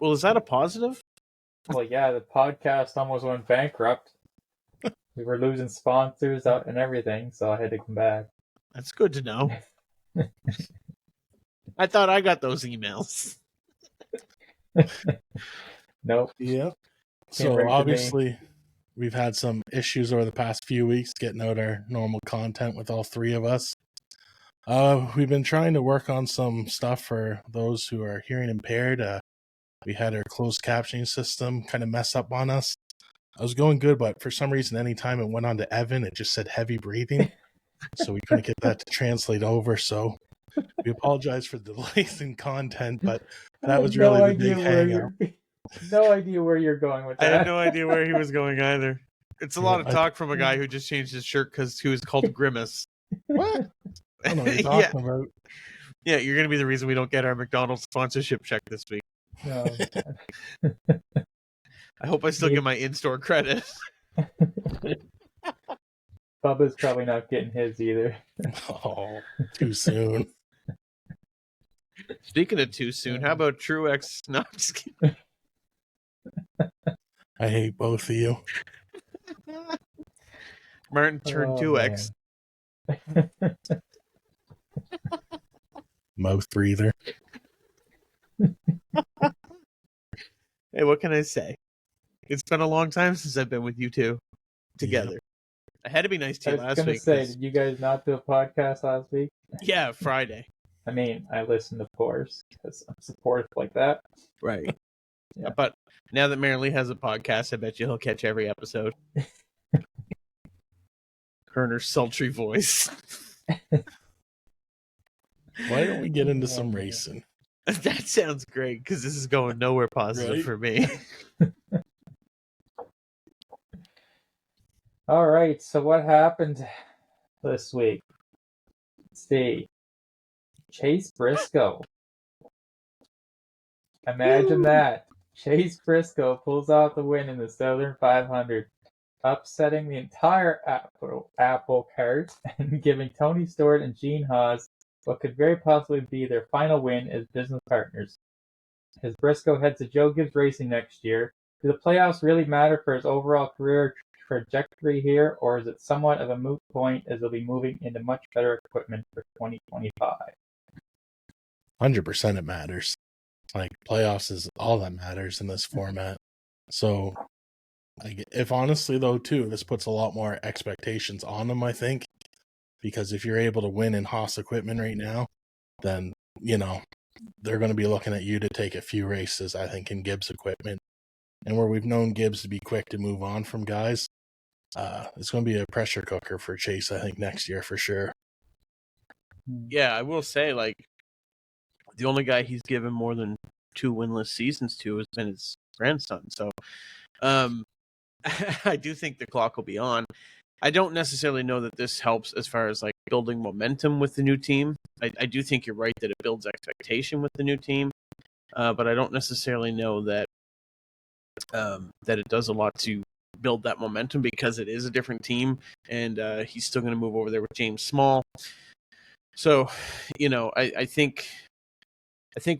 Well, is that a positive? Well, yeah, the podcast almost went bankrupt. We were losing sponsors out and everything, so I had to come back. That's good to know. I thought I got those emails. Nope. Yep. Came So right to me. obviously, we've had some issues over the past few weeks getting out our normal content with all three of us. We've been trying to work on some stuff for those who are hearing impaired. We had our closed captioning system kind of mess up on us. I was going good, but for some reason, anytime it went on to Evan, it just said heavy breathing. So we couldn't get that to translate over. So we apologize for the delays in content, but that was really the big hang-up. No idea where you're going with I that. had no idea where he was going either. It's a lot of talk from a guy who just changed his shirt because he was called Grimace. What? I don't know what you're talking about. Yeah, you're going to be the reason we don't get our McDonald's sponsorship check this week. No. I hope I still get my in-store credit. Bubba's probably not getting his either. Oh, too soon. Speaking of too soon, how about Truex? No, I'm just kidding. I hate both of you. Martin turned 2X. Mouth breather. Hey, what can I say? It's been a long time since I've been with you two together. I had to be nice to you last week. I was going to say, did you guys not do a podcast last week? Yeah, Friday. I mean, I listened, of course, because I'm supportive like that. Right. Yeah. But now that Mary Lee has a podcast, I bet you he'll catch every episode. Her and her sultry voice. Why don't we get into some racing? That sounds great, because this is going nowhere positive for me. All right, so what happened this week? Let's see. Chase Briscoe. Imagine that. Chase Briscoe pulls out the win in the Southern 500, upsetting the entire Apple cart and giving Tony Stewart and Gene Haas what could very possibly be their final win as business partners. As Briscoe heads to Joe Gibbs Racing next year, do the playoffs really matter for his overall career trajectory here, or is it somewhat of a moot point as they'll be moving into much better equipment for 2025? 100% it matters. Like, playoffs is all that matters in this format. So, if honestly, though, too, this puts a lot more expectations on them, I think. Because if you're able to win in Haas equipment right now, then, you know, they're going to be looking at you to take a few races, I think, in Gibbs equipment. And where we've known Gibbs to be quick to move on from guys, it's going to be a pressure cooker for Chase, I think, next year for sure. Yeah, I will say, like, the only guy he's given more than 2 winless seasons to has been his grandson. So I do think the clock will be on. I don't necessarily know that this helps as far as like building momentum with the new team. I do think you're right that it builds expectation with the new team, but I don't necessarily know that that it does a lot to build that momentum because it is a different team, and he's still going to move over there with James Small. So, you know, I think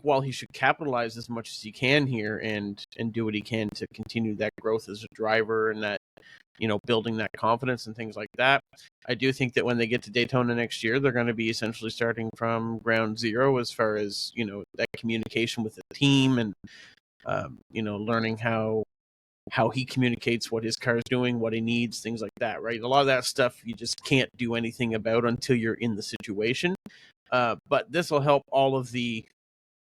while he should capitalize as much as he can here and do what he can to continue that growth as a driver and that, you know, building that confidence and things like that, I do think that when they get to Daytona next year, they're going to be essentially starting from ground zero as far as, you know, that communication with the team and, you know, learning how he communicates what his car is doing, what he needs, things like that, right? A lot of that stuff you just can't do anything about until you're in the situation. But this will help all of the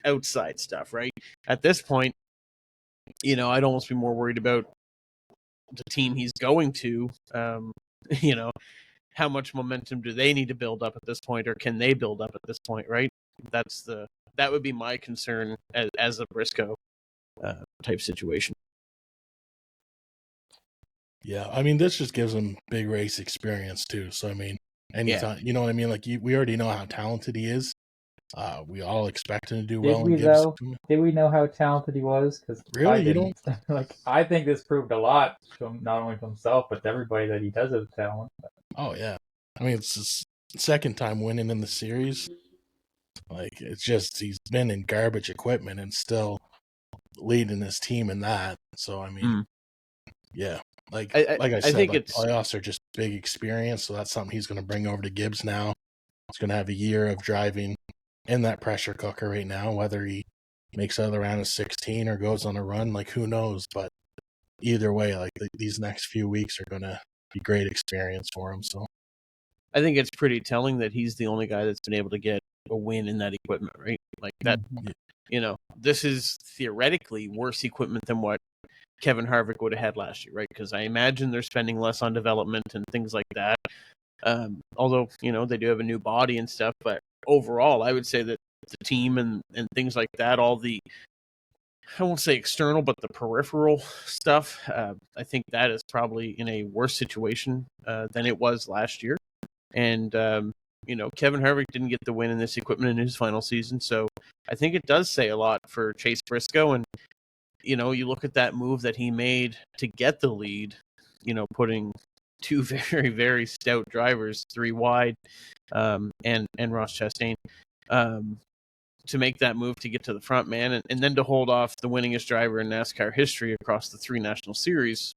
outside stuff, right? At this point, you know, I'd almost be more worried about the team he's going to. You know, how much momentum do they need to build up at this point, or can they build up at this point, right? That would be my concern as a Briscoe type situation. Yeah, I mean, this just gives him big race experience too. So I mean, anytime, you know what I mean? Like, we already know how talented he is. We all expect him to do well. Did we know how talented he was? Because really, you don't. Like, I think this proved a lot to him, not only to himself but to everybody, that he does have talent. Oh yeah, I mean, it's his second time winning in the series. Like, it's just he's been in garbage equipment and still leading his team in that. So I mean, yeah, like I said, think like, it's playoffs are just big experience, so that's something he's going to bring over to Gibbs now. He's going to have a year of driving in that pressure cooker right now. Whether he makes out of the round of 16 or goes on a run, like who knows? But either way, like these next few weeks are going to be great experience for him. So I think it's pretty telling that he's the only guy that's been able to get a win in that equipment, right? Like that, this is theoretically worse equipment than what Kevin Harvick would have had last year, right? Because I imagine they're spending less on development and things like that. Although, they do have a new body and stuff, but overall, I would say that the team and things like that, all the, I won't say external, but the peripheral stuff, I think that is probably in a worse situation than it was last year. And, Kevin Harvick didn't get the win in this equipment in his final season. So I think it does say a lot for Chase Briscoe. And, you look at that move that he made to get the lead, putting two very, very stout drivers, 3 wide, and Ross Chastain, to make that move to get to the front, man, and then to hold off the winningest driver in NASCAR history across the 3 national series,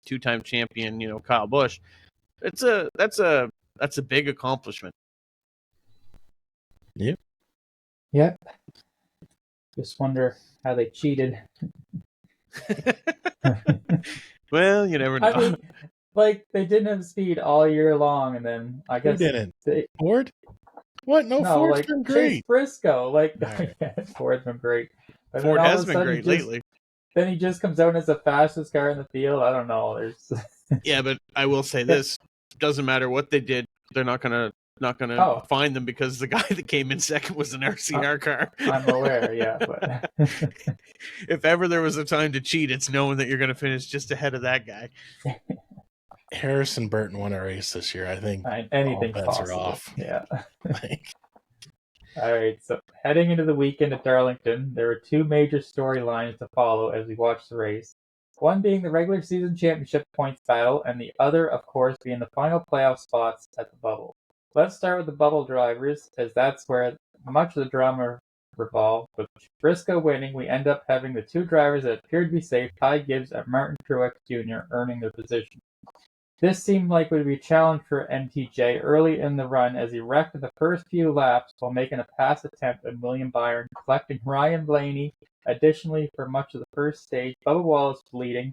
2-time champion, Kyle Busch. That's a big accomplishment. Yep. Just wonder how they cheated. Well, you never know. I mean, like, they didn't have speed all year long, and then I guess who didn't? Ford? What? No, Ford's like been great. Chase Briscoe, like, Right. Ford's been great. But Ford has been great lately. Then he just comes out as the fastest car in the field. I don't know. Yeah, but I will say this: doesn't matter what they did, they're not gonna find them because the guy that came in second was an RCR car. I'm aware, yeah, but if ever there was a time to cheat, it's knowing that you're going to finish just ahead of that guy. Harrison Burton won a race this year. I think anything's all bets possible. are off. Yeah. All right, so heading into the weekend at Darlington, there were 2 major storylines to follow as we watched the race. One being the regular season championship points battle, and the other, of course, being the final playoff spots at the bubble. Let's start with the bubble drivers, as that's where much of the drama revolved. With Briscoe winning, we end up having the 2 drivers that appeared to be safe, Ty Gibbs and Martin Truex Jr., earning their position. This seemed like it would be a challenge for MTJ early in the run as he wrecked the first few laps while making a pass attempt at William Byron, collecting Ryan Blaney. Additionally, for much of the first stage, Bubba Wallace was leading.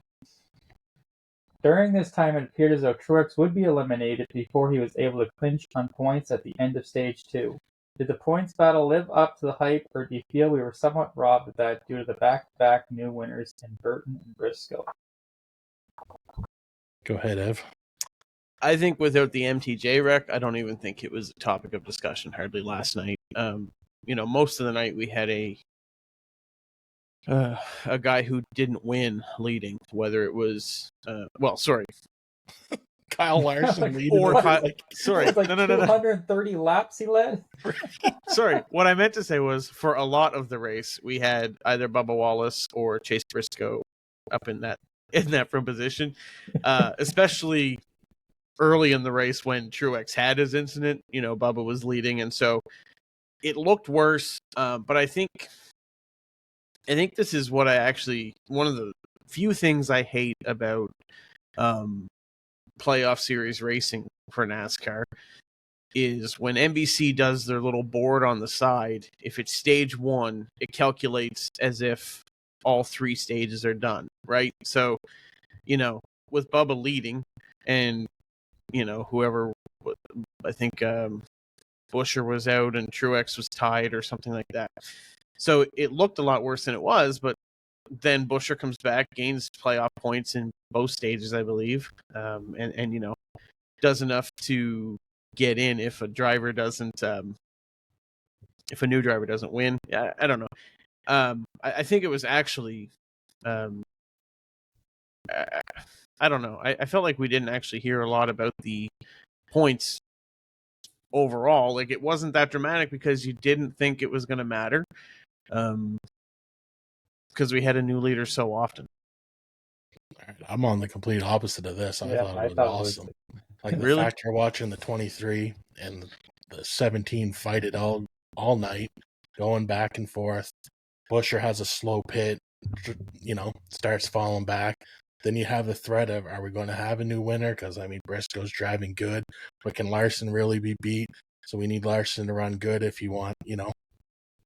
During this time, it appeared as though Truex would be eliminated before he was able to clinch on points at the end of Stage 2. Did the points battle live up to the hype, or do you feel we were somewhat robbed of that due to the back-to-back new winners in Burton and Briscoe? Go ahead, Ev. I think without the MTJ wreck, I don't even think it was a topic of discussion hardly last night. Most of the night we had a guy who didn't win leading, whether it was Kyle Larson leading. Or Kyle, sorry, no. 230 laps he led. Sorry, what I meant to say was for a lot of the race we had either Bubba Wallace or Chase Briscoe up in that front position, especially early in the race when Truex had his incident. Bubba was leading, and so it looked worse. But I think this is what one of the few things I hate about playoff series racing for NASCAR is when NBC does their little board on the side. If it's stage 1, it calculates as if all 3 stages are done, right? So, with Bubba leading and whoever, I think Buescher was out and Truex was tied or something like that. So it looked a lot worse than it was, but then Buescher comes back, gains playoff points in both stages, I believe, and does enough to get in if a driver doesn't, if a new driver doesn't win. Yeah, I don't know. I think it was actually, I don't know. I felt like we didn't actually hear a lot about the points overall. Like, it wasn't that dramatic because you didn't think it was going to matter. Because we had a new leader so often. I'm on the complete opposite of this. I thought it was awesome. Like the fact you're watching the 23 and the 17 fight it all night, going back and forth. Buescher has a slow pit. starts falling back. Then you have the threat of, are we going to have a new winner? Because, I mean, Briscoe's driving good, but can Larson really be beat? So we need Larson to run good if you want,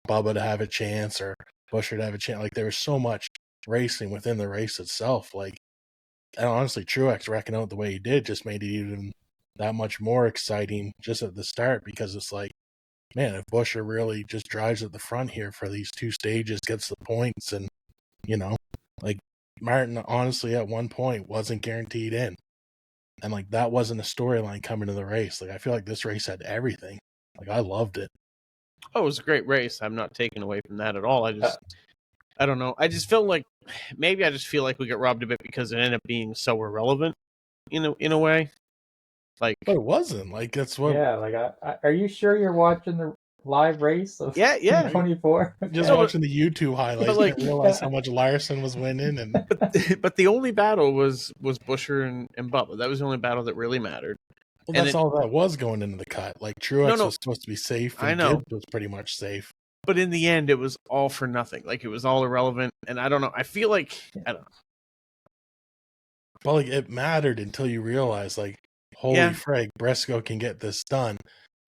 Bubba to have a chance or Buescher to have a chance. Like, there was so much racing within the race itself. Like, and honestly, Truex wrecking out the way he did just made it even that much more exciting just at the start, because it's like, man, if Buescher really just drives at the front here for these two stages, gets the points, and, like, Martin, honestly, at one point wasn't guaranteed in. And, like, that wasn't a storyline coming to the race. Like, I feel like this race had everything. Like, I loved it. Oh, it was a great race. I'm not taking away from that at all. I don't know. I just felt like maybe I just feel like we got robbed a bit because it ended up being so irrelevant, in a way. Like, but it wasn't. Like, that's what. Yeah, like, are you sure you're watching the live race of yeah. 24? Just watching the YouTube highlights, but, like, didn't realize how much Larson was winning. And but the only battle was Buescher and Bubba. That was the only battle that really mattered. Well, that's all that was going into the cut. Like, Truex was supposed to be safe, and I know. Gibbs was pretty much safe. But in the end, it was all for nothing. Like, it was all irrelevant, and I don't know. I feel like, I don't know. But, like, it mattered until you realize, like, holy frig, Briscoe can get this done.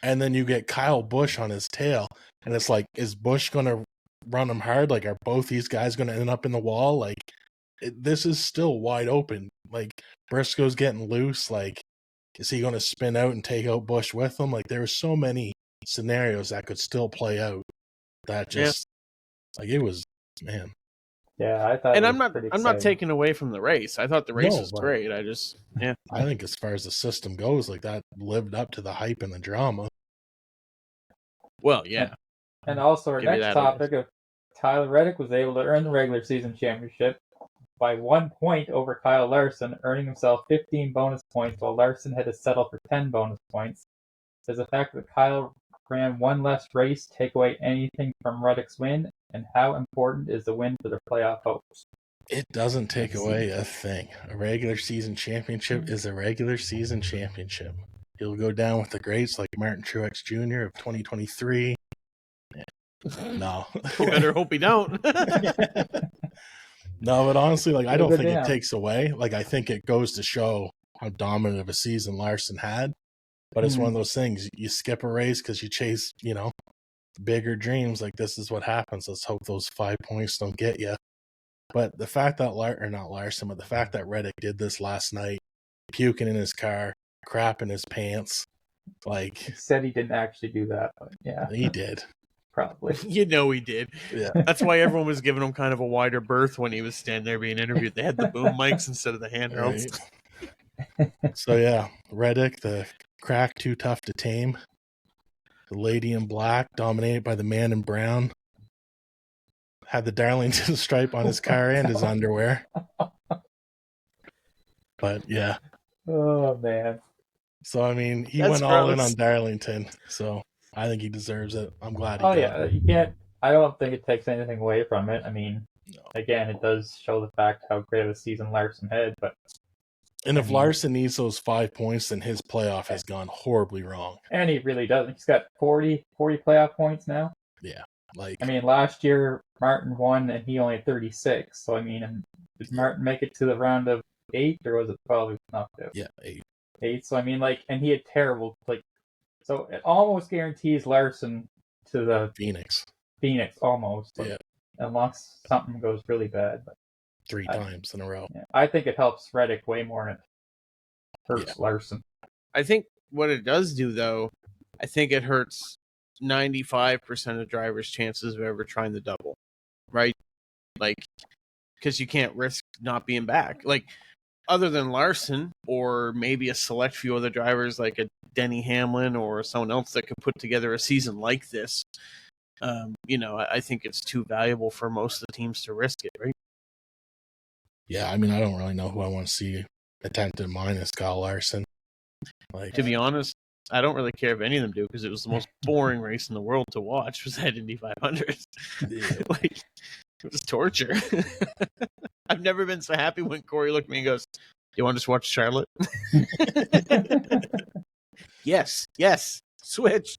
And then you get Kyle Busch on his tail, and it's like, is Busch going to run him hard? Like, are both these guys going to end up in the wall? Like, this is still wide open. Like, Briscoe's getting loose. Like, is he going to spin out and take out Busch with him? Like, there were so many scenarios that could still play out that just, like, it was, man. Yeah, I thought. And I'm not taking away from the race. I thought the race was great. I think as far as the system goes, like, that lived up to the hype and the drama. Well, yeah. And also our next topic of Tyler Reddick was able to earn the regular season championship by 1 point over Kyle Larson, earning himself 15 bonus points, while Larson had to settle for 10 bonus points. Does the fact that Kyle ran one less race take away anything from Reddick's win? And how important is the win for the playoff hopes? It doesn't take away a thing. A regular season championship is a regular season championship. He'll go down with the greats like Martin Truex Jr. of 2023. No. Better hope he don't. No, but honestly, like, I don't think it takes away. Like, I think it goes to show how dominant of a season Larson had. But it's one of those things. You skip a race because you chase, bigger dreams. Like, this is what happens. Let's hope those 5 points don't get you. But the fact that the fact that Reddick did this last night, puking in his car, crap in his pants, like, he said he didn't actually do that, but yeah, he did. Probably. He did. Yeah. That's why everyone was giving him kind of a wider berth when he was standing there being interviewed. They had the boom mics instead of the handhelds. Right. So, yeah, Reddick, the crack too tough to tame. The lady in black, dominated by the man in brown. Had the Darlington stripe on his car and his underwear. But, yeah. Oh, man. So, I mean, he went all in on Darlington. So, I think he deserves it. I'm glad he got it. You can't. I don't think it takes anything away from it. I mean, again, it does show the fact how great of a season Larson had. And if Larson needs those 5 points, then his playoff has gone horribly wrong. And he really doesn't. He's got 40 playoff points now. Yeah. Like, I mean, last year Martin won and he only had 36. So, I mean, did Martin make it to the round of 8 or was it 12 knocked out? Yeah, 8. 8. So, I mean, like, and he had terrible, like, so it almost guarantees Larson to the Phoenix, almost. Yeah. Unless something goes really bad. But 3 times in a row. Yeah, I think it helps Reddick way more than it hurts Larson. I think what it does do, though, I think it hurts 95% of drivers' chances of ever trying the double, right? Like, because you can't risk not being back. Like, other than Larson or maybe a select few other drivers like a Denny Hamlin or someone else that could put together a season like this, I think it's too valuable for most of the teams to risk it, right? Yeah, I mean, I don't really know who I want to see attempted minus Kyle Larson. Like, to be honest, I don't really care if any of them do because it was the most boring race in the world to watch. Was that Indy 500? Yeah. Like, it was torture. I've never been so happy when Corey looked at me and goes, "You want to just watch Charlotte?" Yes, switch.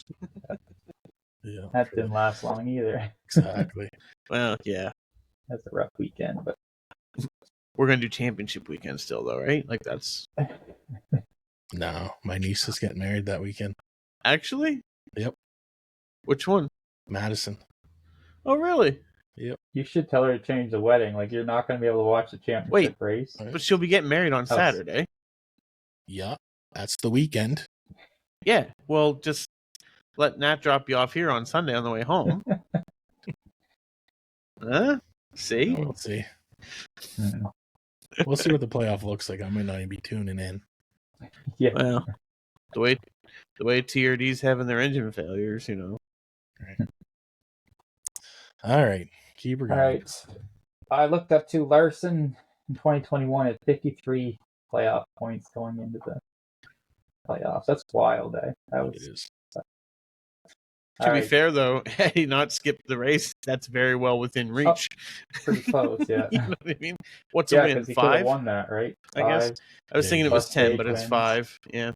Yeah, that didn't last long either. Exactly. Well, yeah. That's a rough weekend, but We're gonna do championship weekend still, though, right? Like that's No, my niece is getting married that weekend. actually. Yep. Which one? Madison. Oh, really? Yep. you should tell her to change the wedding. Like, you're not going to be able to watch the championship race. But she'll be getting married on Saturday. Yeah, that's the weekend. Yeah. Well, just let Nat drop you off here on Sunday on the way home. Huh? See? We'll see. Mm. We'll see what the playoff looks like. I might not even be tuning in. Yeah. Well, the way TRD's having their engine failures, All right. Keep her All going. right. I looked up to Larson in 2021 at 53 playoff points going into the playoffs. That's wild, eh? That It was is. To be fair, though, had he not skipped the race, that's very well within reach. pretty close, yeah. You know what I mean? What's a win? because he could have 5? won that, right? I guess. I was Yeah, thinking it plus was 10, stage but it's wins. 5. Yeah.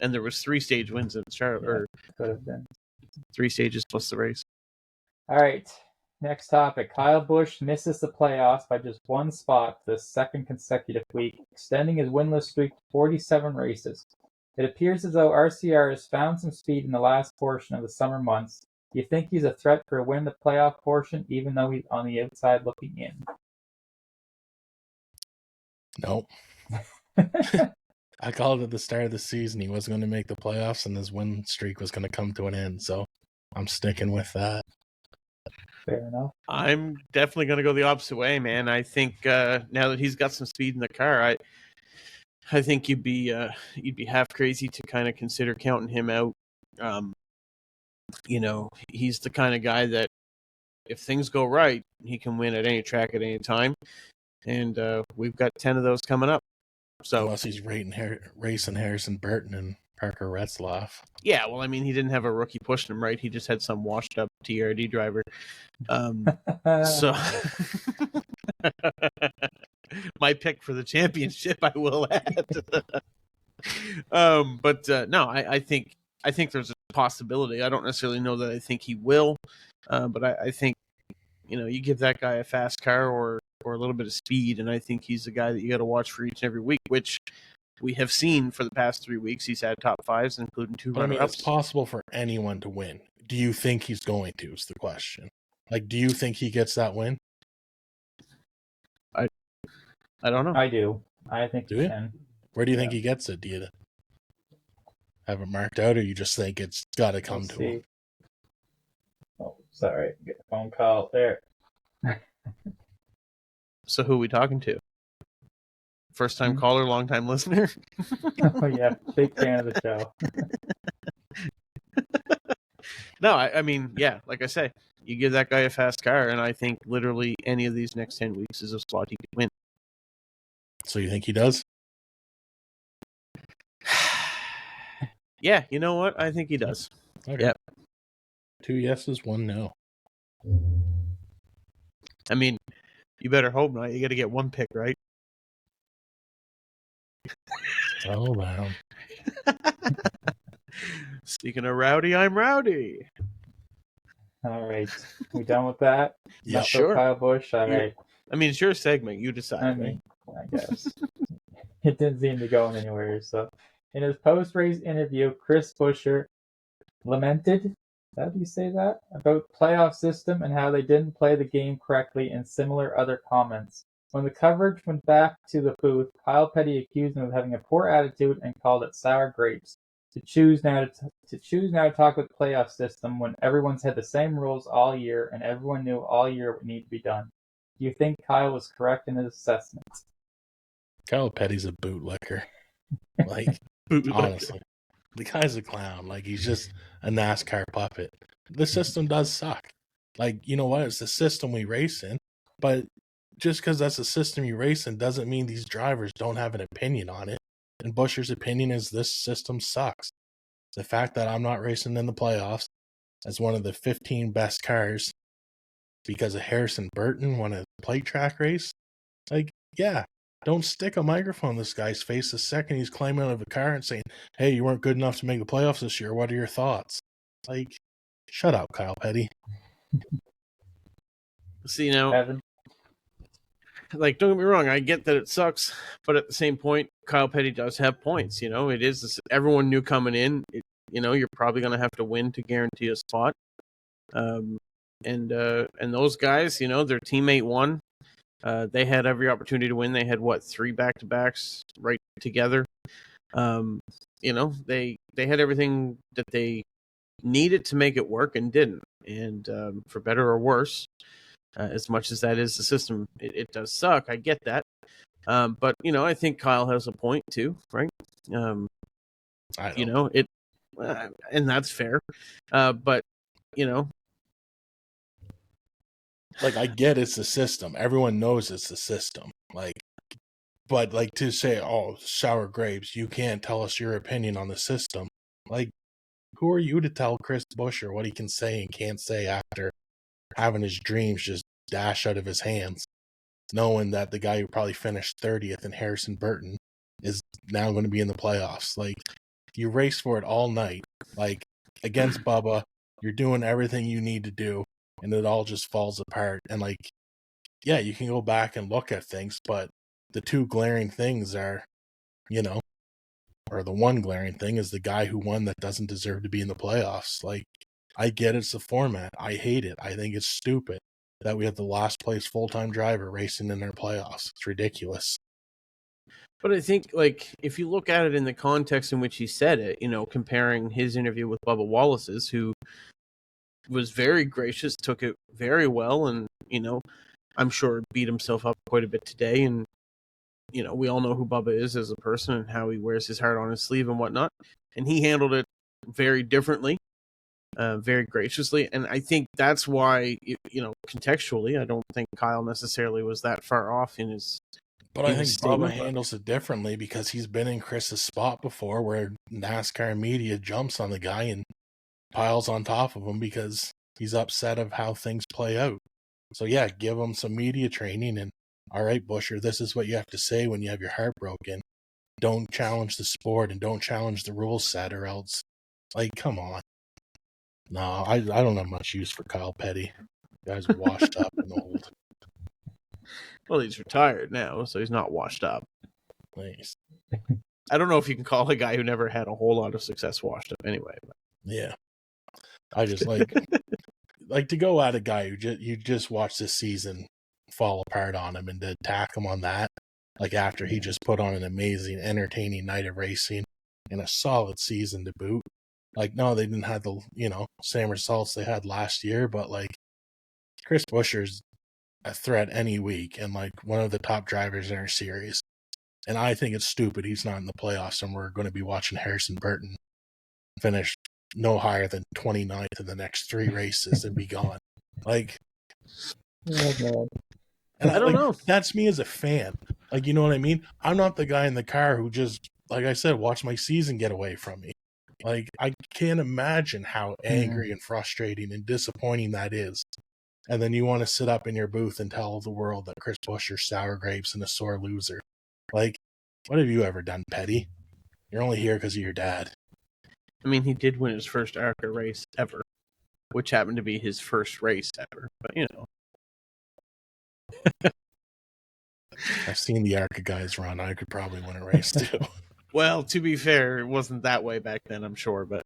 And there was 3 stage wins at Charlotte, or Could have been. 3 stages plus the race. All right. Next topic. Kyle Busch misses the playoffs by just one spot the second consecutive week, extending his winless streak to 47 races. It appears as though RCR has found some speed in the last portion of the summer months. Do you think he's a threat for a win the playoff portion, even though he's on the outside looking in? Nope. I called at the start of the season he wasn't going to make the playoffs and his win streak was going to come to an end. So I'm sticking with that. Fair enough. I'm definitely going to go the opposite way, man. I think now that he's got some speed in the car, I think you'd be half crazy to kind of consider counting him out. He's the kind of guy that if things go right, he can win at any track at any time. And we've got 10 of those coming up. So unless he's racing Harrison Burton and Parker Retzlaff. Yeah, well, I mean, he didn't have a rookie pushing him, right? He just had some washed-up TRD driver. So, my pick for the championship, I will add. No, I think there's a possibility. I don't necessarily know that I think he will, but I think you give that guy a fast car or a little bit of speed, and I think he's the guy that you got to watch for each and every week, which we have seen for the past 3 weeks. He's had top 5s, including 2 But I mean, runner-ups. it's possible for anyone to win. Do you think he's going to, is the question. Like, do you think he gets that win? I don't know. I do. I think Do he you? can. Where do you think he gets it? Do you have it marked out, or you just think it's got to come Let's to him? see. Oh, sorry. Get a phone call there. So who are we talking to? First-time caller, long-time listener? Oh, yeah. Big fan of the show. No, I mean, yeah, like I say, you give that guy a fast car, and I think literally any of these next 10 weeks is a spot he could win. So you think he does? Yeah, you know what? I think he does. Okay. Yep. 2 yeses, 1 no. I mean, you better hope not. You got to get 1 pick, right? Oh, wow. Speaking of rowdy, I'm rowdy. All right. We done with that? Yeah, Enough of sure. Kyle Busch? All right. I mean, it's your segment. You decide. I mean, I guess. It didn't seem to go anywhere. So, in his post-race interview, Chris Buescher lamented, how do you say that? About playoff system and how they didn't play the game correctly and similar other comments. When the coverage went back to the booth, Kyle Petty accused him of having a poor attitude and called it sour grapes. To choose now to talk about the playoff system when everyone's had the same rules all year and everyone knew all year what needed to be done. Do you think Kyle was correct in his assessment? Kyle Petty's a bootlicker. Like, honestly. The guy's a clown. Like, he's just a NASCAR puppet. The system does suck. Like, you know what? It's the system we race in. But just because that's the system you race in doesn't mean these drivers don't have an opinion on it. And Buescher's opinion is this system sucks. The fact that I'm not racing in the playoffs as one of the 15 best cars because of Harrison Burton won a plate track race, like, yeah, don't stick a microphone in this guy's face the second he's climbing out of a car and saying, hey, you weren't good enough to make the playoffs this year. What are your thoughts? Like, shut up, Kyle Petty. See, now, Evan? like, don't get me wrong, I get that it sucks, but at the same point, Kyle Petty does have points. It is everyone knew coming in. You're probably going to have to win to guarantee a spot. And those guys, their teammate won. They had every opportunity to win. They had 3 back-to-backs right together. They had everything that they needed to make it work and didn't. And for better or worse, as much as that is the system, it does suck. I get that. But I think Kyle has a point too, right? I don't. And that's fair. But like, I get it's the system. Everyone knows it's the system. But to say, oh, sour grapes, you can't tell us your opinion on the system. Like, who are you to tell Chris Buescher what he can say and can't say after having his dreams just dash out of his hands, knowing that the guy who probably finished 30th in Harrison Burton is now going to be in the playoffs? Like, you race for it all night, like, against Bubba. You're doing everything you need to do, and it all just falls apart. And, like, yeah, you can go back and look at things, but the 2 glaring things are, or the one glaring thing is the guy who won that doesn't deserve to be in the playoffs. Like, I get it's the format. I hate it. I think it's stupid that we have the last place full-time driver racing in their playoffs. It's ridiculous. But I think, like, if you look at it in the context in which he said it, comparing his interview with Bubba Wallace's, who was very gracious, took it very well, and, I'm sure beat himself up quite a bit today. And, we all know who Bubba is as a person and how he wears his heart on his sleeve and whatnot. And he handled it very differently, very graciously. And I think that's why, contextually, I don't think Kyle necessarily was that far off in his. But I think Bubba handles it differently because he's been in Chris's spot before where NASCAR media jumps on the guy and piles on top of him because he's upset of how things play out. So yeah, give him some media training and, all right, Buescher, this is what you have to say when you have your heart broken. Don't challenge the sport and don't challenge the rules set, or else, like, come on. No, I don't have much use for Kyle Petty. The guy's washed up and old. Well, he's retired now, so he's not washed up. Nice. I don't know if you can call a guy who never had a whole lot of success washed up anyway. But. Yeah. I just like to go at a guy who you just watched this season fall apart on him, and to attack him on that, like, after he just put on an amazing, entertaining night of racing and a solid season to boot. Like, no, they didn't have the, same results they had last year, but, like, Chris Buescher's a threat any week and, like, one of the top drivers in our series. And I think it's stupid he's not in the playoffs and we're going to be watching Harrison Burton finish no higher than 29th in the next 3 races and be gone. Like, Oh, God. and I don't know. That's me as a fan. Like, you know what I mean? I'm not the guy in the car who just, like I said, watch my season get away from me. Like, I can't imagine how angry and frustrating and disappointing that is. And then you want to sit up in your booth and tell the world that Chris Buescher's sour grapes and a sore loser. Like, what have you ever done, Petty? You're only here because of your dad. I mean, he did win his first ARCA race ever, which happened to be his first race ever. But, I've seen the ARCA guys run. I could probably win a race, too. Well, to be fair, it wasn't that way back then, I'm sure. But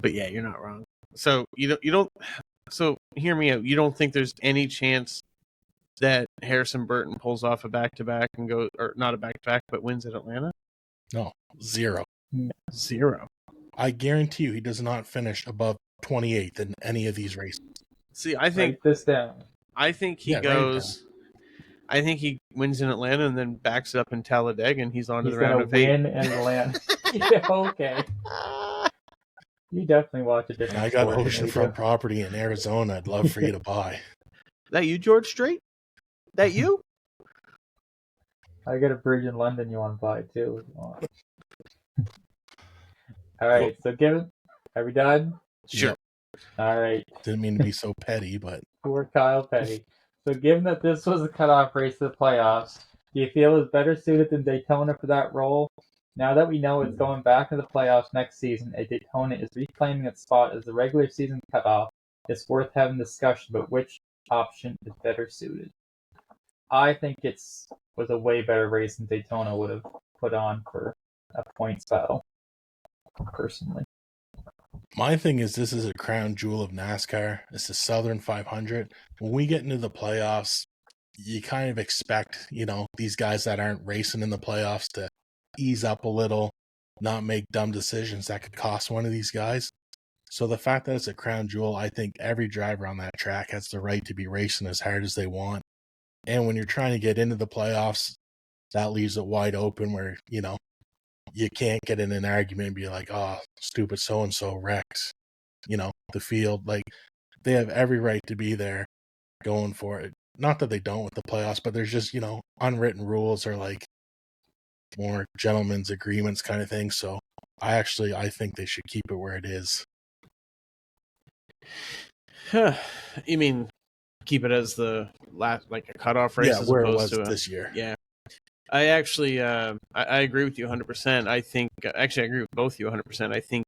yeah, you're not wrong. So, you don't. So, hear me out. You don't think there's any chance that Harrison Burton pulls off a back-to-back and goes, or not a back-to-back, but wins at Atlanta? No, 0. 0. I guarantee you he does not finish above 28th in any of these races. See, I think Write this down. I think he goes. I think he wins in Atlanta and then backs up in Talladega, and he's on to the round of 8. He's going to win in Atlanta. Yeah, okay. You definitely watch a different I got sport oceanfront property in Arizona I'd love for you to buy. That you, George Strait? That you? I got a bridge in London you want to buy, too. All right, so are we done? Sure. Yep. All right. Didn't mean to be so petty, but... Poor Kyle Petty. So given that this was a cutoff race to the playoffs, do you feel it's better suited than Daytona for that role? Now that we know it's going back to the playoffs next season, and Daytona is reclaiming its spot as the regular season cutoff, it's worth having discussion about which option is better suited. I think was a way better race than Daytona would have put on for a points battle, personally. My thing is, this is a crown jewel of NASCAR. It's the Southern 500. When we get into the playoffs, you kind of expect, these guys that aren't racing in the playoffs to ease up a little, not make dumb decisions that could cost one of these guys. So the fact that it's a crown jewel, I think every driver on that track has the right to be racing as hard as they want. And when you're trying to get into the playoffs, that leaves it wide open where, you can't get in an argument and be like, oh, stupid so-and-so wrecked, the field. Like, they have every right to be there going for it. Not that they don't with the playoffs, but there's just, unwritten rules or like more gentlemen's agreements kind of thing. So I think they should keep it where it is. You mean keep it as the last, like a cutoff race, as where opposed it was to this year. Yeah, I actually, I agree with you 100%. I think, actually, I agree with both of you 100%. I think,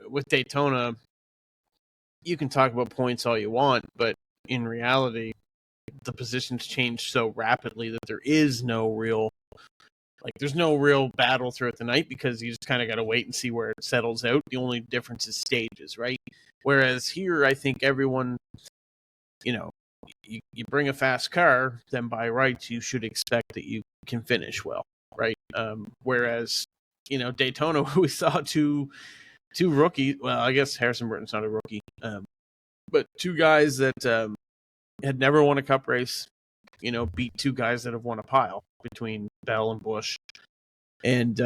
with Daytona, you can talk about points all you want, but in reality, the positions change so rapidly that there's no real battle throughout the night, because you just kind of got to wait and see where it settles out. The only difference is stages, right? Whereas here, I think everyone, you bring a fast car, then by rights, you should expect that you can finish well, right? Whereas, Daytona, we saw two rookies. Well, I guess Harrison Burton's not a rookie, but two guys that had never won a cup race, beat two guys that have won a pile between Bell and Busch. And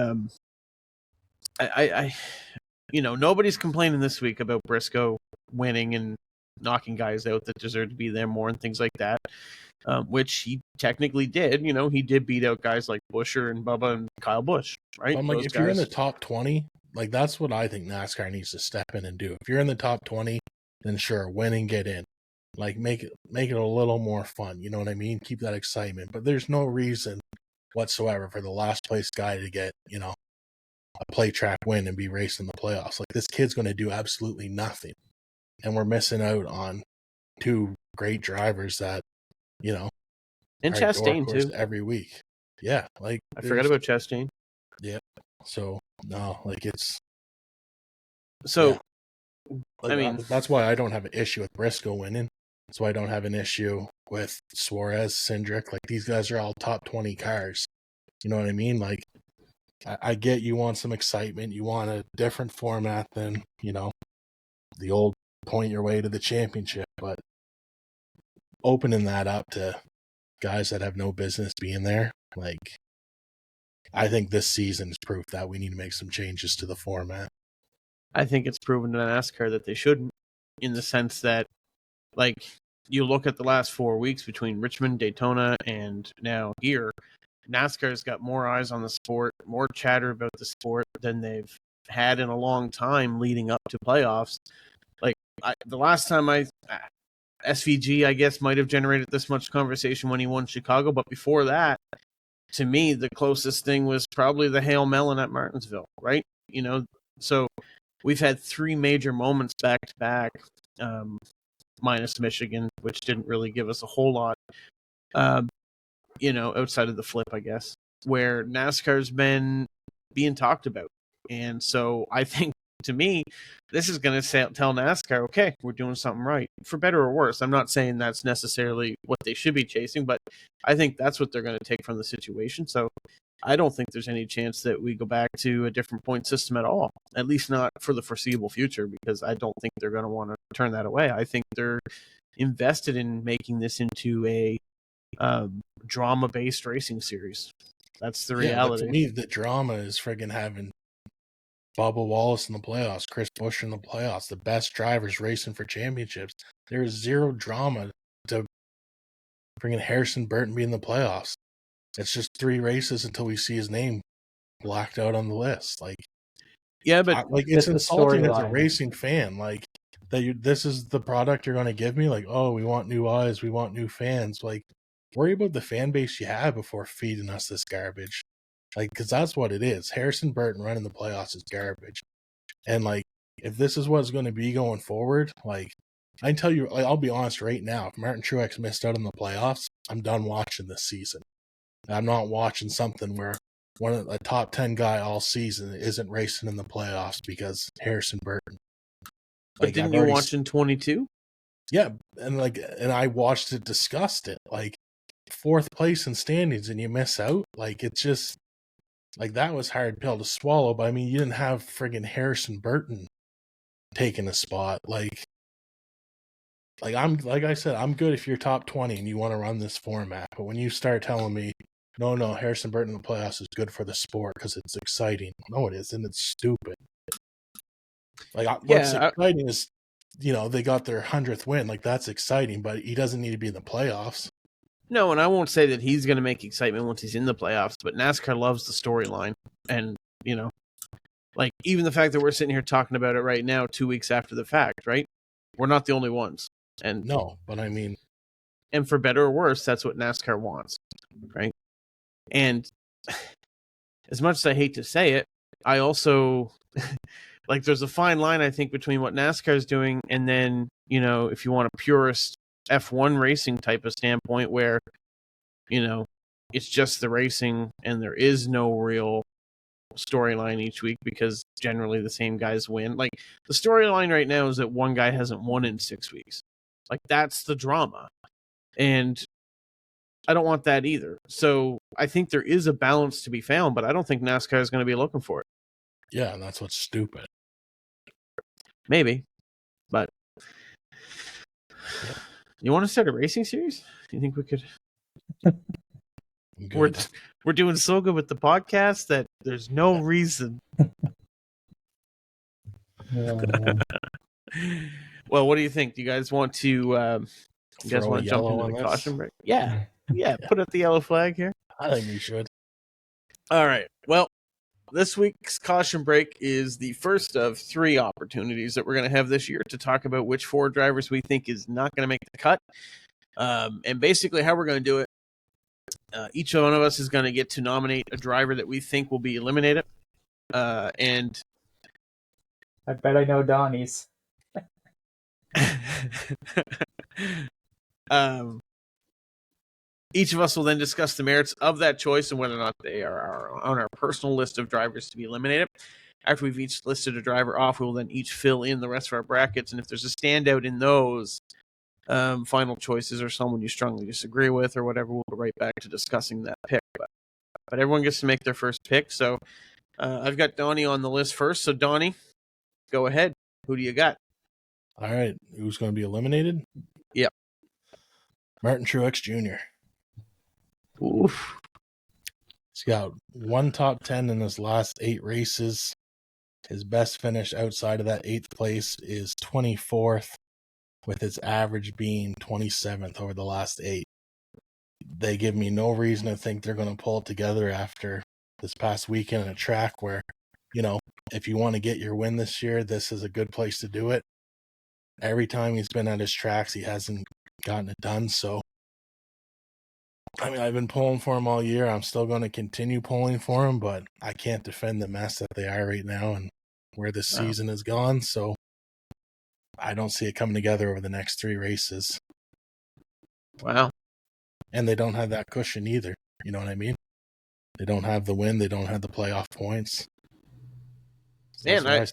I nobody's complaining this week about Briscoe winning and knocking guys out that deserve to be there more and things like that, which he technically did. He did beat out guys like Buescher and Bubba and Kyle Busch, right? I'm like, if you're in the top 20, like, that's what I think NASCAR needs to step in and do. If you're in the top 20, then sure, win and get in. Like, make it a little more fun. You know what I mean? Keep that excitement. But there's no reason whatsoever for the last place guy to get, a play track win and be racing the playoffs. Like, this kid's going to do absolutely nothing. And we're missing out on two great drivers that, and Chastain too, every week. Yeah. Like, I forgot about Chastain. Yeah. So, no, like, it's. So, yeah. Like, I mean, that's why I don't have an issue with Briscoe winning. That's why I don't have an issue with Suarez, Cindric. Like, these guys are all top 20 cars. You know what I mean? Like, I get you want some excitement. You want a different format than, the old point your way to the championship. But opening that up to guys that have no business being there, like, I think this season is proof that we need to make some changes to the format. I think it's proven to NASCAR that they shouldn't, in the sense that, like, you look at the last 4 weeks between Richmond, Daytona, and now here, NASCAR's got more eyes on the sport, more chatter about the sport than they've had in a long time leading up to playoffs. Like, the last time SVG, I guess, might have generated this much conversation when he won Chicago, but before that, to me, the closest thing was probably the Hail Melon at Martinsville, right? So we've had three major moments back to back, minus Michigan, which didn't really give us a whole lot, outside of the flip, I guess, where NASCAR's been being talked about. And so I think, to me, this is going to tell NASCAR, okay, we're doing something right, for better or worse. I'm not saying that's necessarily what they should be chasing, but I think that's what they're going to take from the situation. So I don't think there's any chance that we go back to a different point system at all, at least not for the foreseeable future, because I don't think they're going to want to turn that away. I think they're invested in making this into a drama-based racing series. That's the reality. But to me, the drama is friggin' having Bubba Wallace in the playoffs, Chris Buescher in the playoffs, the best drivers racing for championships. There is zero drama to friggin' Harrison Burton be in the playoffs. It's just 3 races until we see his name blacked out on the list. Like, yeah, but it's insulting as a racing fan. Like, this is the product you're going to give me. Like, oh, we want new eyes, we want new fans. Like, worry about the fan base you have before feeding us this garbage. Like, because that's what it is. Harrison Burton running the playoffs is garbage. And, like, if this is what it's going to be going forward, like, I can tell you, I'll be honest right now. If Martin Truex missed out on the playoffs, I'm done watching this season. I'm not watching something where a top 10 guy all season isn't racing in the playoffs because Harrison Burton. But didn't you watch in 22? Yeah, and I watched it, discussed it. Like, 4th place in standings and you miss out. Like, it's just like that was hard pill to swallow. But I mean, you didn't have friggin' Harrison Burton taking a spot. Like I said, I'm good if you're top 20 and you want to run this format. But when you start telling me, no, Harrison Burton in the playoffs is good for the sport because it's exciting. No, it isn't. It's stupid. What's exciting is, they got their 100th win. Like, that's exciting, but he doesn't need to be in the playoffs. No, and I won't say that he's going to make excitement once he's in the playoffs, but NASCAR loves the storyline. And, even the fact that we're sitting here talking about it right now, 2 weeks after the fact, right? We're not the only ones. And no, but I mean, and for better or worse, that's what NASCAR wants, right? And as much as I hate to say it, I also there's a fine line, I think, between what NASCAR is doing and then, if you want a purist F1 racing type of standpoint where, it's just the racing and there is no real storyline each week because generally the same guys win. Like, the storyline right now is that one guy hasn't won in 6 weeks. Like, that's the drama. And I don't want that either. So I think there is a balance to be found, but I don't think NASCAR is going to be looking for it. Yeah, and that's what's stupid. Maybe, but you want to start a racing series? Do you think we could? We're doing so good with the podcast that there's no reason. Well, what do you think? Do you guys want to? You guys want to jump into the caution break? Yeah. Put up the yellow flag here. I think we should. All right. Well, this week's caution break is the first of 3 opportunities that we're going to have this year to talk about which 4 drivers we think is not going to make the cut. And basically how we're going to do it, each one of us is going to get to nominate a driver that we think will be eliminated. And I bet I know Donnie's. Each of us will then discuss the merits of that choice and whether or not they are on our personal list of drivers to be eliminated. After we've each listed a driver off, we will then each fill in the rest of our brackets. And if there's a standout in those final choices or someone you strongly disagree with or whatever, we'll go right back to discussing that pick. But everyone gets to make their first pick. So I've got Donnie on the list first. So Donnie, go ahead. Who do you got? All right. Who's going to be eliminated? Yep. Martin Truex Jr. Oof. He's got 1 top 10 in his last 8 races. His best finish outside of that 8th place is 24th, with his average being 27th over the last 8. They give me no reason to think they're going to pull it together after this past weekend at a track where, if you want to get your win this year, this is a good place to do it. Every time he's been at his tracks, he hasn't gotten it done. So, I mean, I've been pulling for him all year. I'm still going to continue pulling for him, but I can't defend the mess that they are right now and where this season has gone. So, I don't see it coming together over the next 3 races. Wow. And they don't have that cushion either. You know what I mean? They don't have the win. They don't have the playoff points. Man,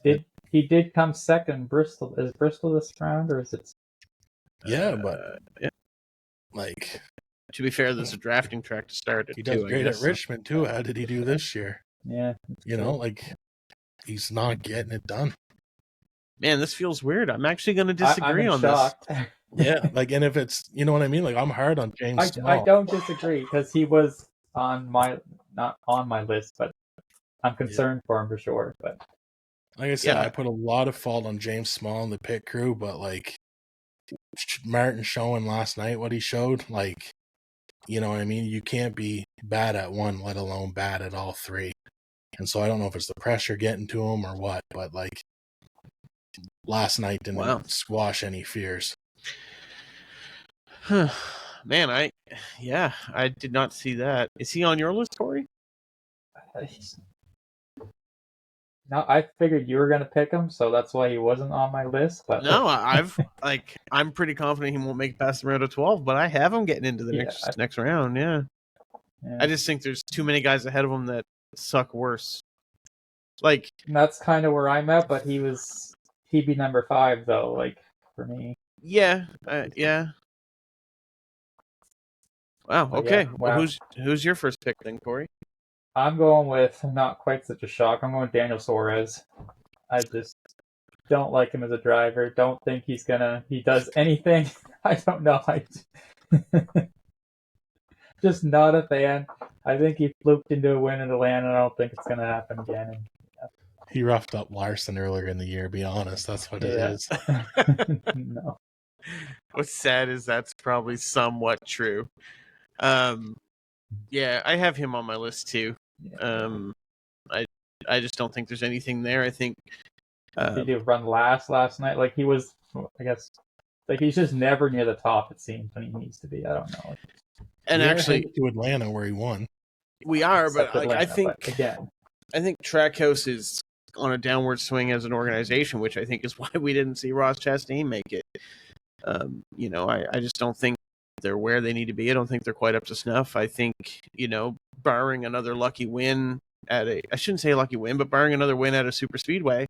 he did come second in Bristol. Is Bristol this round or is it? Yeah, but to be fair, there's a drafting track to start it. He does great at Richmond too. How did he do this year? Yeah, he's not getting it done. Man, this feels weird. I'm actually going to disagree on this. Yeah, and if it's, you know what I mean? I'm hard on James Small. I don't disagree because he was not on my list, but I'm concerned for him for sure. But like I said, I put a lot of fault on James Small and the pit crew, but Martin showing last night what he showed, you know what I mean? You can't be bad at one, let alone bad at all 3. And so I don't know if it's the pressure getting to him or what, but last night didn't squash any fears. Man, I did not see that. Is he on your list, Corey? No, I figured you were going to pick him, so that's why he wasn't on my list. But No, I'm pretty confident he won't make it past the round of 12, but I have him getting into the Yeah, next round. Yeah. I just think there's too many guys ahead of him that suck worse. Like, and that's kind of where I'm at, but he'd be number 5 though, like for me. yeah, yeah. Wow. But Okay. yeah, Well, wow. who's your first pick then, Corey? I'm going with not quite such a shock. I'm going with Daniel Suarez. I just don't like him as a driver. Don't think he does anything. I don't know. I just not a fan. I think he fluked into a win in Atlanta. I don't think it's gonna happen again. And, He roughed up Larson earlier in the year, be honest. That's what it is. No. What's sad is that's probably somewhat true. Yeah, I have him on my list too. Yeah. I just don't think there's anything there. I think Did he run last night? Like he was, I guess, like he's just never near the top. It seems when he needs to be. I don't know. and We are actually headed to Atlanta where he won. we are, Except but like, Atlanta, I think but again, I think Trackhouse is on a downward swing as an organization, which I think is why we didn't see Ross Chastain make it. You know, I just don't think they're where they need to be. I don't think they're quite up to snuff. I think, you know, barring another lucky win I shouldn't say lucky win, but barring another win at a super speedway,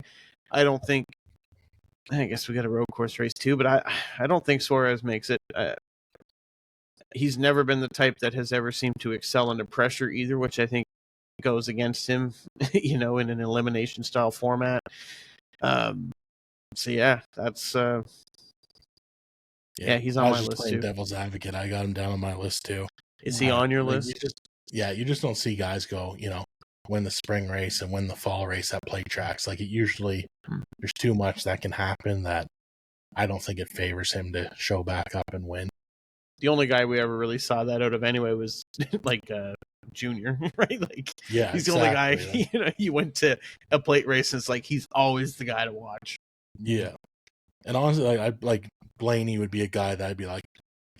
I guess we got a road course race too, but I don't think Suarez makes it. He's never been the type that has ever seemed to excel under pressure either, which I think goes against him, you know, in an elimination style format. So yeah, that's yeah, he's on my list playing too. devil's advocate. I got him down on my list too. Is he on your list? You just don't see guys go, you know, win the spring race and win the fall race at plate tracks. Like it usually, there's too much that can happen that I don't think it favors him to show back up and win. The only guy we ever really saw that out of anyway was like Junior, right? Like, yeah, he's the only guy. You know, he went to a plate race, and it's like he's always the guy to watch. Yeah, and honestly, like Blaney would be a guy that I'd be like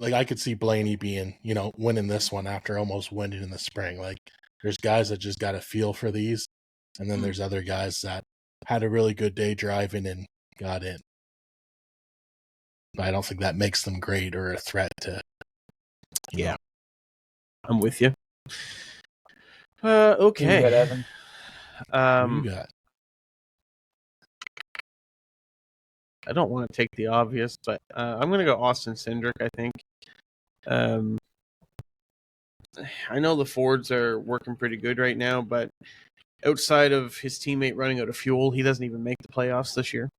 I could see Blaney being, you know, winning this one after almost winning in the spring. Like, there's guys that just got a feel for these, and then there's other guys that had a really good day driving and got in. I don't think that makes them great or a threat to. You know. I'm with you. Okay. You got Evan. You got. I don't want to take the obvious, but I'm going to go Austin Cindric, I think. I know the Fords are working pretty good right now, but outside of his teammate running out of fuel, he doesn't even make the playoffs this year.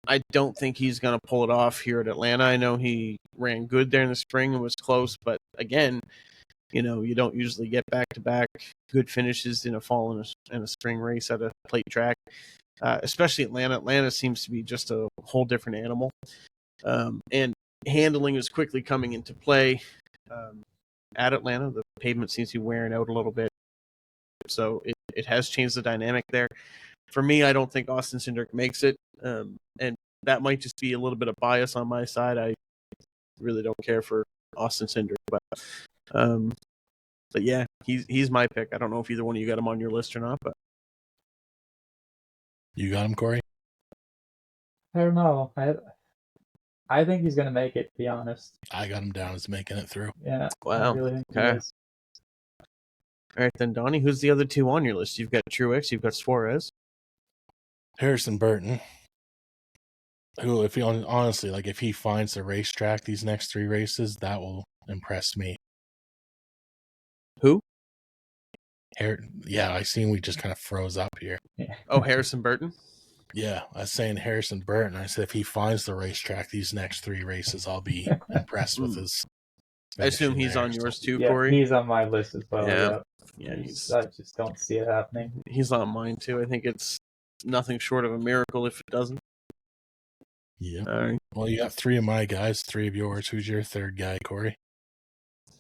I don't think he's going to pull it off here at Atlanta. I know he ran good there in the spring and was close, but again, you know, you don't usually get back-to-back good finishes in a fall and a spring race at a plate track, especially Atlanta. Atlanta seems to be just a whole different animal, and handling is quickly coming into play at Atlanta. The pavement seems to be wearing out a little bit, so it has changed the dynamic there. For me, I don't think Austin Cindric makes it, and that might just be a little bit of bias on my side. I really don't care for Austin Cindric, but yeah, he's my pick. I don't know if either one of you got him on your list or not, but you got him, Corey? I don't know. I think he's gonna make it. To be honest, I got him down as making it through. Yeah. Wow. I really think he Okay. is. All right, then, Donnie, who's the other two on your list? You've got Truex, you've got Suarez. Harrison Burton, who, if he honestly, like, if he finds the racetrack these next 3 races, that will impress me. Who? Yeah, I seen we just kind of froze up here. Yeah. Oh, Harrison Burton? Yeah, I was saying Harrison Burton. I said if he finds the racetrack these next 3 races, I'll be impressed with his. I assume he's on yours too, Yeah, Corey? he's on my list as well. Yeah, I just don't see it happening. He's on mine too. I think it's nothing short of a miracle if it doesn't. Yeah. All right. Well, you got 3 of my guys, 3 of yours. Who's your third guy, Corey?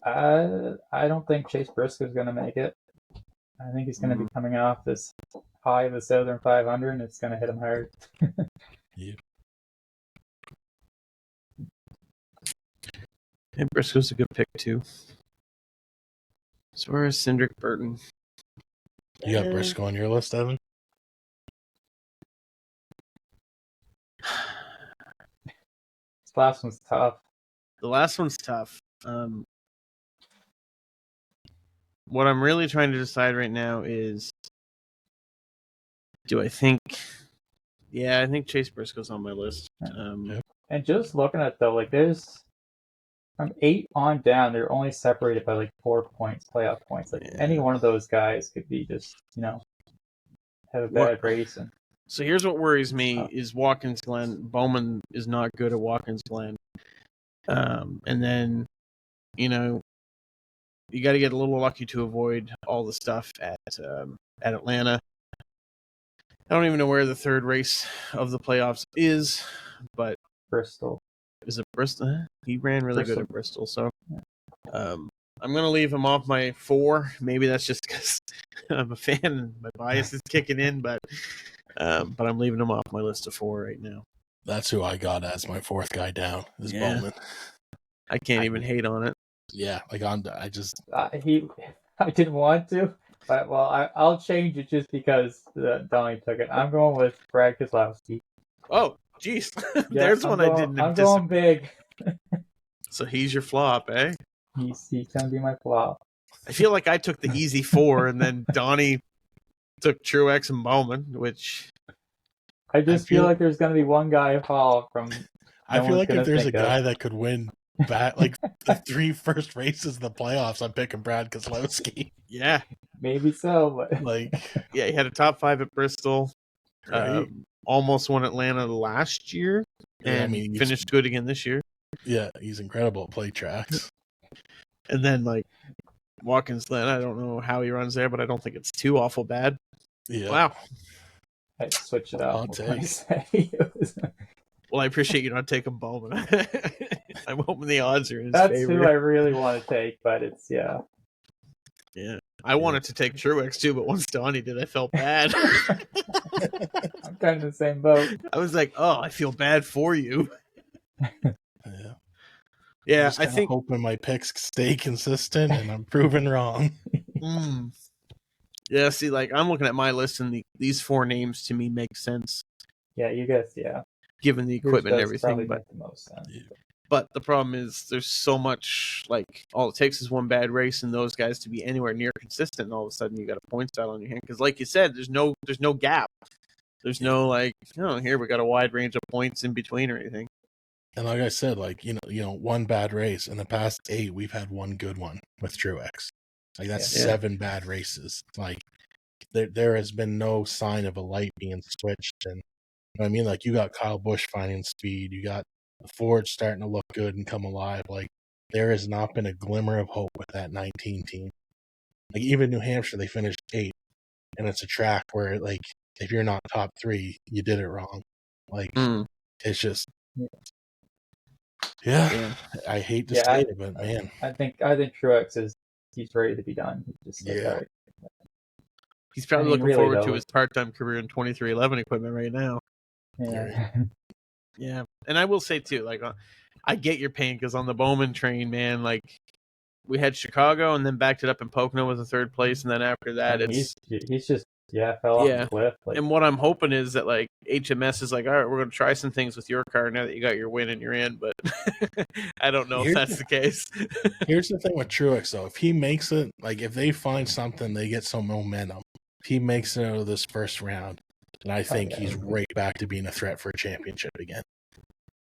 I don't think Chase Briscoe is going to make it. I think he's going to be coming off this high of the Southern 500, and it's going to hit him hard. Yeah. And Briscoe's a good pick too. Suarez, Cindric, Burton. You got Briscoe on your list, Evan? This last one's tough. The last one's tough. What I'm really trying to decide right now is, do I think? Yeah, I think Chase Briscoe's on my list. And just looking at though, like there's from 8 on down, they're only separated by like 4 points, playoff points. Like any one of those guys could be just, have a bad race. And so here's what worries me is Watkins Glen. Bowman is not good at Watkins Glen. And then, you got to get a little lucky to avoid all the stuff at Atlanta. I don't even know where the third race of the playoffs is, but Bristol. Is it Bristol? He ran really good at Bristol, so I'm gonna leave him off my 4. Maybe that's just because I'm a fan and my bias is kicking in, but I'm leaving him off my list of 4 right now. That's who I got as my 4th guy down. Is Bowman. I can't even hate on it. Yeah, like I didn't want to, but I'll change it just because Donnie took it. I'm going with Brad Keselowski. Oh, jeez. Yeah, There's one I didn't anticipate. I'm going big. So he's your flop, eh? He's gonna be my flop. I feel like I took the easy 4, and then Donnie took Truex and Bowman, which I feel like there's gonna be one guy fall from. I feel like if there's a guy that could win like the 3 first races of the playoffs, I'm picking Brad Keselowski. Yeah, maybe so, but he had a top 5 at Bristol. Right. Almost won Atlanta last year, and finished good again this year. Yeah, he's incredible at plate tracks. And then Watkins Glen, I don't know how he runs there, but I don't think it's too awful bad. Yeah. Wow. I'd switch it up. Well, I appreciate you not taking Bowman. I'm hoping the odds are in his That's favor. who I really want to take, but it's Yeah. I wanted to take Truex too, but once Donnie did, I felt bad. I'm kind of in the same boat. I was like, oh, I feel bad for you. Yeah, I think hoping my picks stay consistent, and I'm proven wrong. Yeah, see, I'm looking at my list, and these 4 names to me make sense. Yeah, you guys, given the equipment and everything, but the most sense. But the problem is, there's so much. All it takes is one bad race, and those guys to be anywhere near consistent, and all of a sudden you got a point battle on your hand. Because, like you said, there's no gap. There's no here we got a wide range of points in between or anything. And like I said, one bad race. In the past 8, we've had one good one with Truex. That's 7 bad races. There has been no sign of a light being switched. And you got Kyle Busch finding speed. You got the Ford starting to look good and come alive. There has not been a glimmer of hope with that 19 team. Even New Hampshire, they finished 8th, and it's a track where if you're not top 3, you did it wrong. It's just. Yeah, I hate to say it, but man, I think Truex he's ready to be done. He's just all right. He's probably looking forward to his part-time career in 2311 equipment right now. Yeah. Yeah, and I will say too, I get your pain because on the Bowman train, man, we had Chicago and then backed it up in Pocono with a 3rd place, and then after that, he's just fell off the cliff. And what I'm hoping is that HMS is all right, we're going to try some things with your car now that you got your win and you're in, but I don't know if that's the case. Here's the thing with Truex though, if he makes it, if they find something, they get some momentum. If he makes it out of this first round, and I think he's right back to being a threat for a championship again,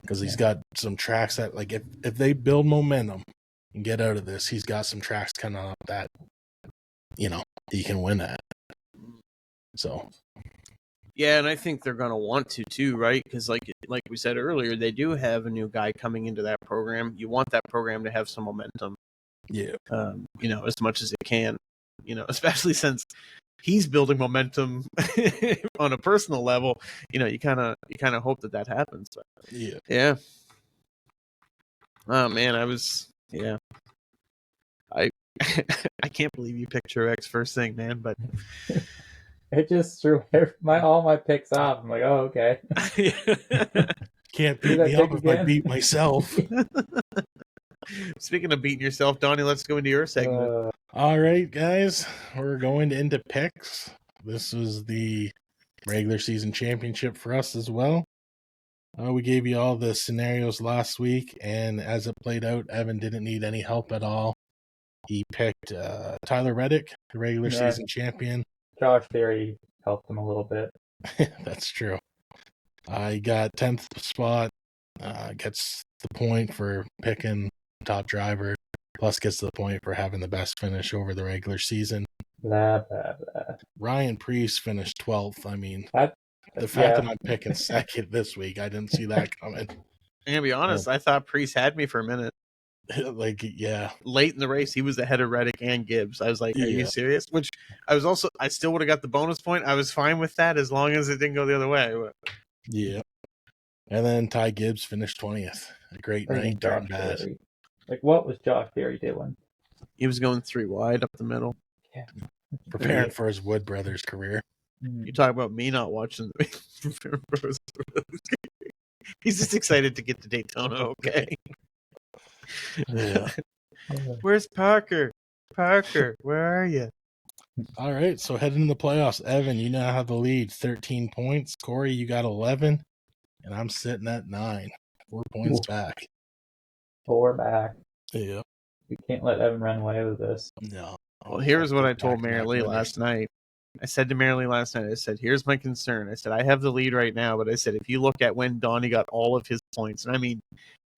because he's got some tracks that if they build momentum and get out of this, he's got some tracks coming up that he can win at. So, yeah, and I think they're going to want to too, right? Because like we said earlier, they do have a new guy coming into that program. You want that program to have some momentum. Yeah. As much as it can. Especially since he's building momentum on a personal level. You kind of hope that happens. But, yeah. Oh man, I can't believe you picked Truex first thing, man. But. It just threw all my picks off. I'm like, oh, okay. Can't beat me up if I beat myself. Speaking of beating yourself, Donnie, let's go into your segment. All right, guys, we're going into picks. This is the regular season championship for us as well. We gave you all the scenarios last week, and as it played out, Evan didn't need any help at all. He picked Tyler Reddick, the regular season champion. Josh Berry helped him a little bit. That's true. He got 10th spot, gets the point for picking top driver, plus gets the point for having the best finish over the regular season. Blah, blah, blah. Ryan Priest finished 12th. I mean, That, the fact that I'm picking second this week, I didn't see that coming. I'm gonna be honest. I thought Priest had me for a minute. Like, yeah. Late in the race, he was ahead of Reddick and Gibbs. I was like, "Are you serious?" Which I still would have got the bonus point. I was fine with that as long as it didn't go the other way. But... Yeah. And then Ty Gibbs finished 20th. A great night, darn bad. Berry. Like, what was Josh Berry doing? He was going 3 wide up the middle. Yeah. Preparing for his Wood Brothers career. You talk about me not watching the He's just excited to get to Daytona, okay? Yeah. Where's Parker? Parker, where are you? All right, so heading into the playoffs, Evan, you now have the lead, 13 points. Corey, you got 11, and I'm sitting at 9, 4 points back. 4 back. Yeah. We can't let Evan run away with this. No. Well, here's what I told Mary Lee last night. I said to Mary Lee last night, I said, here's my concern. I said, I have the lead right now, but I said, if you look at when Donnie got all of his points, and I mean,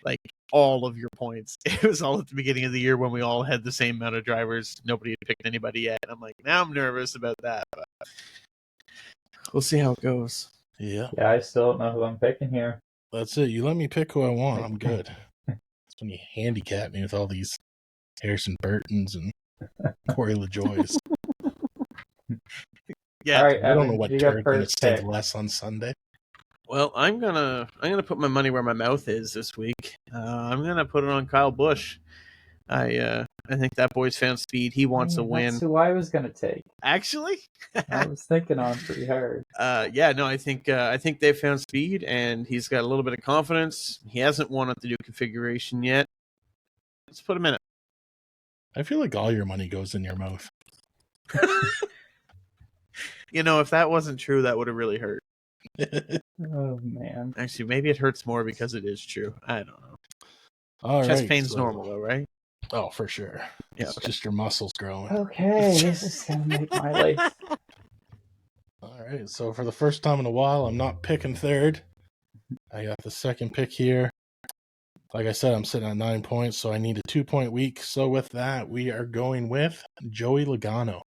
like, all of your points, it was all at the beginning of the year when we all had the same amount of drivers. Nobody had picked anybody yet. And I'm like, now I'm nervous about that. But we'll see how it goes. Yeah. Yeah, I still don't know who I'm picking here. That's it. You let me pick who I want. I'm good. That's when you handicap me with all these Harrison Burtons and Corey LaJoys. Yeah. All right, I don't Evan, know what you got turn gonna first stink pick. less on Sunday. Well, I'm gonna put my money where my mouth is this week. I'm gonna put it on Kyle Busch. I think that boy's found speed. He wants a win. That's who I was gonna take. Actually, I was thinking on pretty hard. I think they've found speed, and he's got a little bit of confidence. He hasn't won at the new configuration yet. Let's put him in it. I feel like all your money goes in your mouth. If that wasn't true, that would have really hurt. Oh man. Actually, maybe it hurts more because it is true. I don't know. All Chest right, pain's normal though, right? Oh, for sure. Yeah, It's just your muscles growing. Okay, this is gonna make my life. All right, so for the first time in a while, I'm not picking third. I got the second pick here. Like I said, I'm sitting at 9 points, so I need a 2-point week. So with that, we are going with Joey Logano.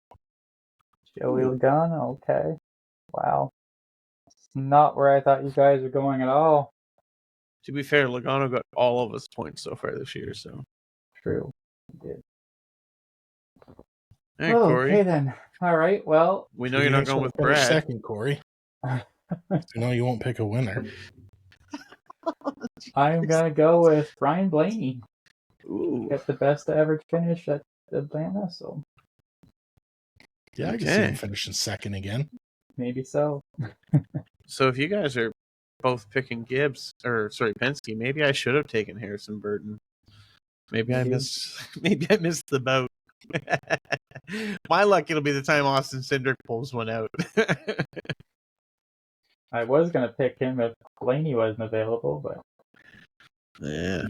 Joey Logano, okay. Wow. It's not where I thought you guys were going at all. To be fair, Logano got all of his points so far this year, so. True. He did. Hey, Corey. Okay then. All right. Well, We know you're not going with Brad. Second, Corey. No, you won't pick a winner. I'm gonna go with Ryan Blaney. Ooh. Get the best average finish at Atlanta, so Yeah, I can see him finishing second again. maybe so. So if you guys are both picking Penske, maybe I should have taken Harrison Burton. Maybe I missed the boat. My luck, it'll be the time Austin Cindric pulls one out. I was gonna pick him if Blaney wasn't available, but yeah.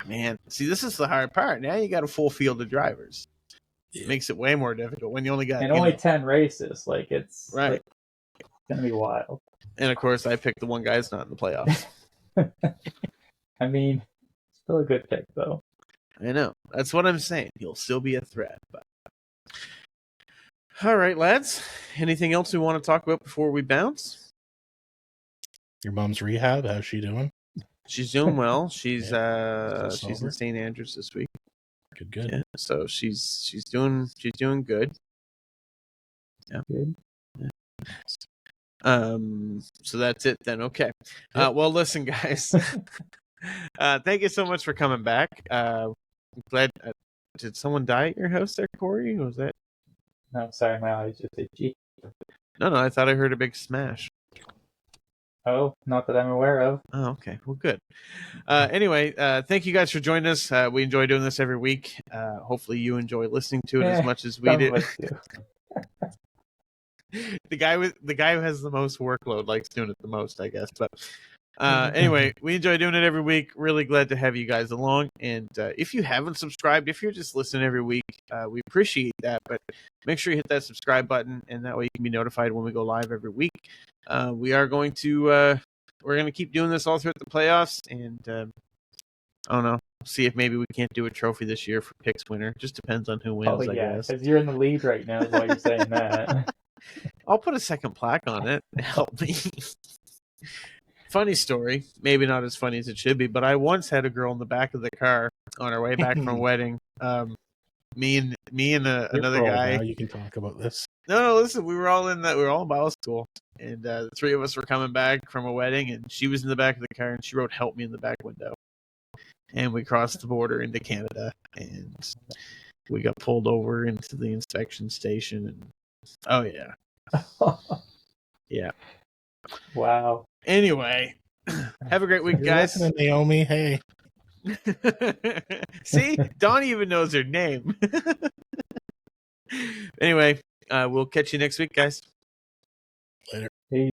Man. See, this is the hard part. Now you got a full field of drivers. It makes it way more difficult when you only got only 10 races. Like it's right. Like, it's gonna be wild. And of course, I picked the one guy that's not in the playoffs. I mean, still a good pick though. I know. That's what I'm saying. He'll still be a threat. But... All right, lads. Anything else we want to talk about before we bounce? Your mom's rehab, how's she doing? She's doing well. She's she's in St. Andrews this week. Good. Yeah, so she's doing good. Yeah. Good. Yeah. So that's it then. Okay. Yep. Well, listen, guys. Thank you so much for coming back. I'm glad. Did someone die at your house there, Corey? Was that? No, sorry, my eyes just itchy. No, I thought I heard a big smash. Oh, not that I'm aware of. Oh, okay. Well, good. Anyway, thank you guys for joining us. We enjoy doing this every week. Hopefully you enjoy listening to it as much as we Some do. of us do. The guy who has the most workload likes doing it the most, I guess. But anyway, we enjoy doing it every week. Really glad to have you guys along. And if you haven't subscribed, if you're just listening every week, we appreciate that. But make sure you hit that subscribe button, and that way you can be notified when we go live every week. We're going to keep doing this all throughout the playoffs, and I don't know. See if maybe we can't do a trophy this year for picks winner. Just depends on who wins, Oh I yeah, guess. because you're in the lead right now. Is why you're saying that. I'll put a second plaque on it. Help me. Funny story. Maybe not as funny as it should be, but I once had a girl in the back of the car on our way back from a wedding. Me and another guy. Now you can talk about this. No, listen. We were all in Bible school, and the three of us were coming back from a wedding, and she was in the back of the car, and she wrote "Help me" in the back window. And we crossed the border into Canada, and we got pulled over into the inspection station. And oh yeah, yeah. Wow. Anyway, have a great week, guys. You're listening, Naomi. Hey. See, Donnie even knows her name. Anyway, we'll catch you next week, guys. Later. Peace.